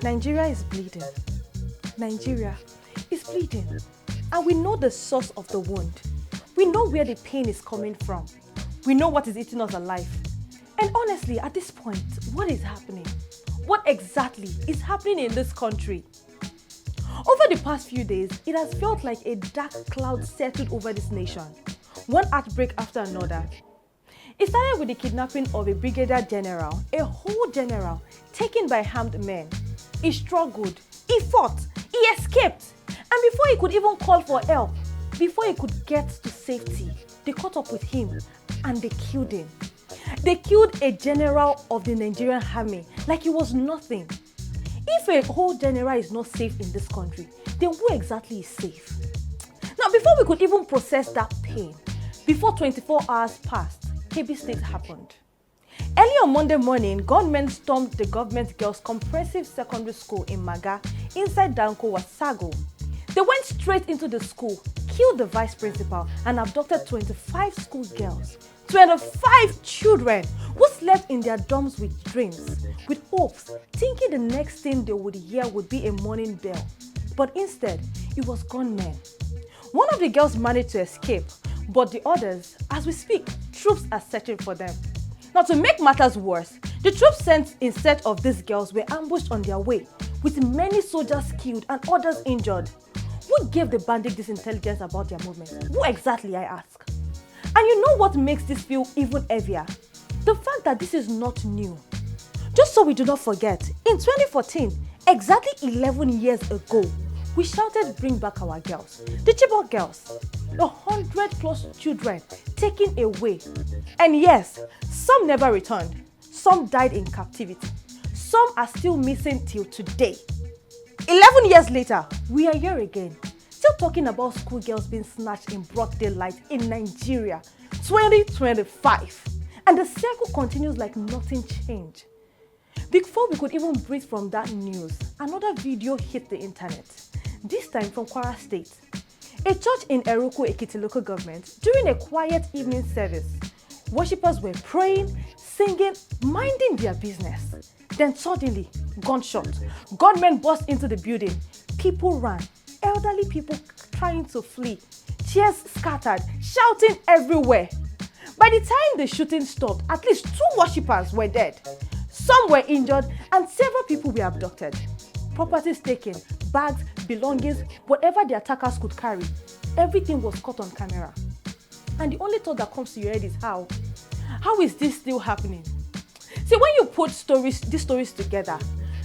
Nigeria is bleeding. Nigeria is bleeding. And we know the source of the wound. We know where the pain is coming from. We know what is eating us alive. And honestly, at this point, what is happening? What exactly is happening in this country? Over the past few days, it has felt like a dark cloud settled over this nation. One outbreak after another. It started with the kidnapping of a brigadier general, a whole general, taken by armed men. He struggled, he fought, he escaped. And before he could even call for help, before he could get to safety, they caught up with him and they killed him. They killed a general of the Nigerian army like he was nothing. If a whole general is not safe in this country, then who exactly is safe? Now, before we could even process that pain, before 24 hours passed, Kebbi State happened. Early on Monday morning, gunmen stormed the government girls' comprehensive secondary school in Maga, inside Danko Wasago. They went straight into the school, killed the vice principal, and abducted 25 schoolgirls. 25 children who slept in their dorms with dreams, with hopes, thinking the next thing they would hear would be a morning bell. But instead, it was gunmen. One of the girls managed to escape, but the others, as we speak, troops are searching for them. Now, to make matters worse, the troops sent in search of these girls were ambushed on their way, with many soldiers killed and others injured. Who gave the bandits this intelligence about their movements? Who exactly, I ask? And you know what makes this feel even heavier? The fact that this is not new. Just so we do not forget, in 2014, exactly 11 years ago, we shouted, "Bring back our girls." The Chibok girls, 100+ children taken away. And yes, some never returned. Some died in captivity. Some are still missing till today. 11 years later, we are here again, still talking about schoolgirls being snatched in broad daylight in Nigeria, 2025. And the circle continues like nothing changed. Before we could even breathe from that news, another video hit the internet, this time from Kwara States. A church in Eruku, Ekiti local government, during a quiet evening service, worshippers were praying, singing, minding their business. Then suddenly, gunshot. Gunmen burst into the building. People ran. Elderly people trying to flee. Chairs scattered, shouting everywhere. By the time the shooting stopped, at least 2 worshippers were dead. Some were injured and several people were abducted. Properties taken, bags, belongings, whatever the attackers could carry. Everything was caught on camera. And the only thought that comes to your head is how? How is this still happening? See, when you put these stories together,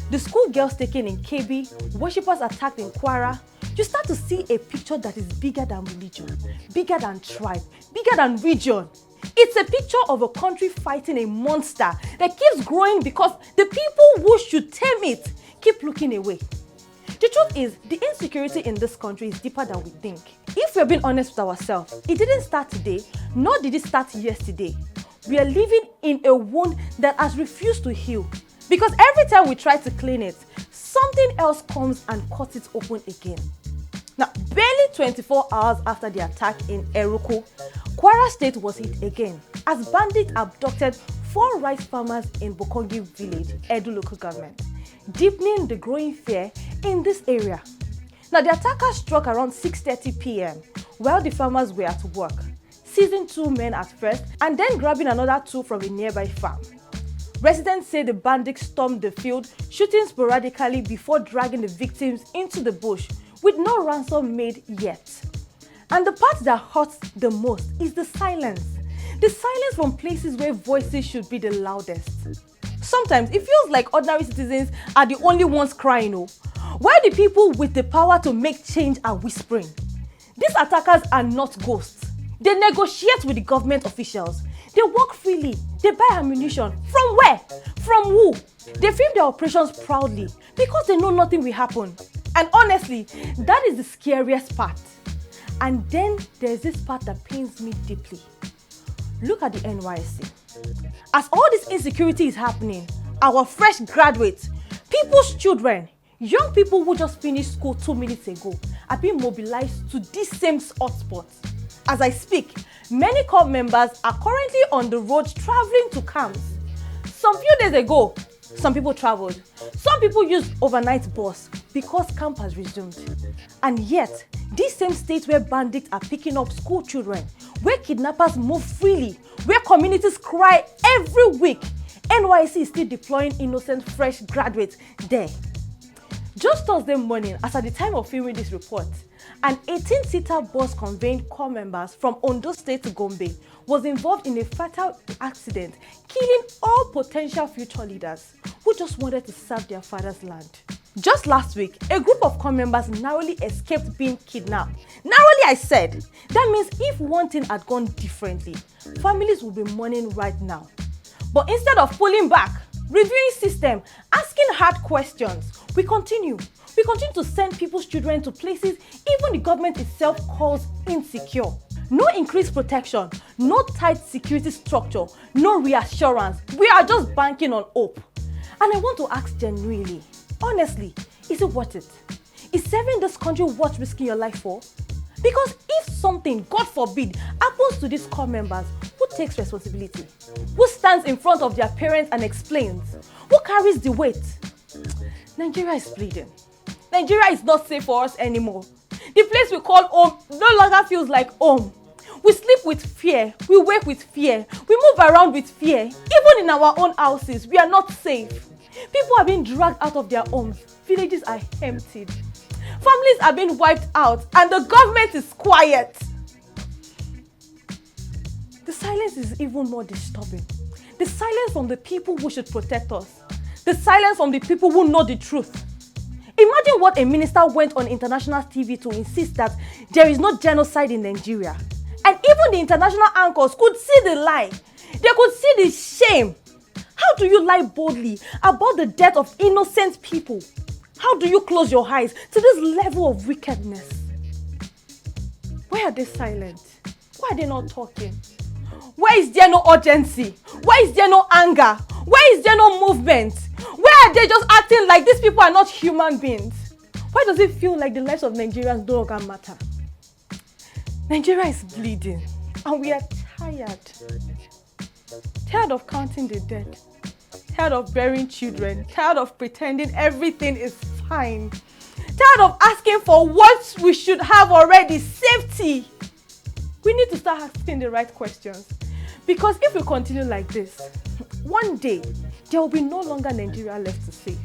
the schoolgirls taken in Kebbi, worshippers attacked in Kwara, you start to see a picture that is bigger than religion, bigger than tribe, bigger than region. It's a picture of a country fighting a monster that keeps growing because the people who should tame it keep looking away. The truth is, the insecurity in this country is deeper than we think. If we're being honest with ourselves, it didn't start today, nor did it start yesterday. We are living in a wound that has refused to heal. Because every time we try to clean it, something else comes and cuts it open again. Now, barely 24 hours after the attack in Eruku, Kwara State was hit again as bandits abducted 4 rice farmers in Bokongi village, Edo local government, deepening the growing fear in this area. Now, the attackers struck around 6:30 p.m. while the farmers were at work, seizing 2 men at first and then grabbing another 2 from a nearby farm. Residents say the bandits stormed the field, shooting sporadically before dragging the victims into the bush with no ransom made yet. And the part that hurts the most is the silence. The silence from places where voices should be the loudest. Sometimes it feels like ordinary citizens are the only ones crying, while the people with the power to make change are whispering. These attackers are not ghosts. They negotiate with the government officials. They work freely. They buy ammunition. From where? From who? They film their operations proudly because they know nothing will happen. And honestly, that is the scariest part. And then there's this part that pains me deeply. Look at the NYSC. As all this insecurity is happening, our fresh graduates, people's children, young people who just finished school 2 minutes ago are being mobilized to these same hotspots. As I speak, many corps members are currently on the road traveling to camps. Some few days ago, Some people traveled. Some people used overnight bus because camp has resumed. And yet, these same states where bandits are picking up school children, where kidnappers move freely, where communities cry every week, NYSC is still deploying innocent fresh graduates there. Just Thursday morning, as at the time of filming this report, an 18-seater bus conveying corps members from Ondo State to Gombe was involved in a fatal accident, killing all potential future leaders who just wanted to serve their father's land. Just last week, a group of corps members narrowly escaped being kidnapped. Narrowly, I said. That means if one thing had gone differently, families would be mourning right now. But instead of pulling back, reviewing system, asking hard questions, we continue to send people's children to places even the government itself calls insecure. No increased protection, no tight security structure, no reassurance. We are just banking on hope. And I want to ask genuinely, honestly, is it worth it? Is serving this country worth risking your life for? Because if something, God forbid, happens to these corps members, who takes responsibility? Who stands in front of their parents and explains? Who carries the weight? Nigeria is bleeding. Nigeria is not safe for us anymore. The place we call home no longer feels like home. We sleep with fear. We wake with fear. We move around with fear. Even in our own houses, we are not safe. People are being dragged out of their homes. Villages are emptied. Families are being wiped out, and the government is quiet. The silence is even more disturbing. The silence from the people who should protect us. The silence from the people who know the truth. Imagine what a minister went on international TV to insist that there is no genocide in Nigeria. And even the international anchors could see the lie. They could see the shame. How do you lie boldly about the death of innocent people? How do you close your eyes to this level of wickedness? Why are they silent? Why are they not talking? Why is there no urgency? Why is there no anger? Why is there no movement? Why are they just acting like these people are not human beings? Why does it feel like the lives of Nigerians no longer matter? Nigeria is bleeding and we are tired. Tired of counting the dead. Tired of burying children. Tired of pretending everything is fine. Tired of asking for what we should have already, safety. We need to start asking the right questions. Because if we continue like this, one day, there will be no longer Nigeria left to save.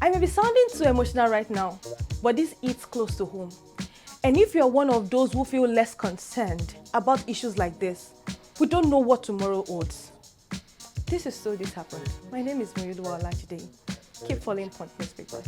I may be sounding too emotional right now, but this hits close to home. And if you're one of those who feel less concerned about issues like this, we don't know what tomorrow holds. This is So This Happened. My name is Muyudwa Olajide. Keep following Punch Newspapers.